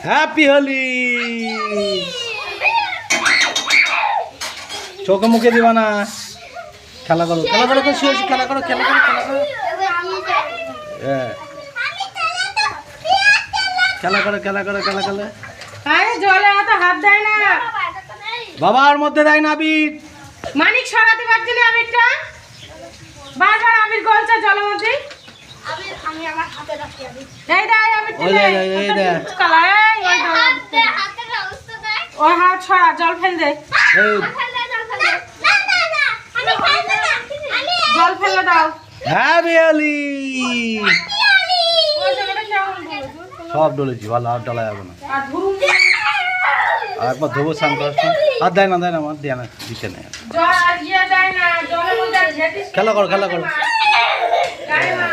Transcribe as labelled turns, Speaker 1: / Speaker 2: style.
Speaker 1: Happy Holi. চোখে মুখে দিবা না, খেলা করো খেলা করো, খেলা করো খেলা করো খেলা করো, খেলা করো খেলা করো খেলা করো।
Speaker 2: জলে অত হাত দেয় না
Speaker 1: বাবার মধ্যে দেয় না আবির।
Speaker 2: মানিক সরাতে পারছি না আবিরটা, বারবার আবির গলছে জলের মধ্যে।
Speaker 3: আমি আমার হাতে রাখি আবির।
Speaker 2: এই দে আবির
Speaker 1: ওই দে এই দে
Speaker 2: কালার ওই
Speaker 3: হাতের অবস্থা দেখ।
Speaker 2: ওই হাত ছড়া, জল ফেল দে,
Speaker 1: এই
Speaker 2: জল ফেলে দাও।
Speaker 1: হ্যাপি হোলি।
Speaker 2: ওই জায়গাটা কেমন বলো?
Speaker 1: সব ডলেছি, ভালো আর ডলা যাবে না।
Speaker 2: আর ধুম
Speaker 1: আর একবার ধোবো স্নান করার সময়। আর দেয় না আমার দেয় না, দিতে নেই।
Speaker 2: জল আর ইয়ে দেয় না, জলের মধ্যে ঘেটিস।
Speaker 1: খেলা করো খেলা করো।
Speaker 2: গায়ে মা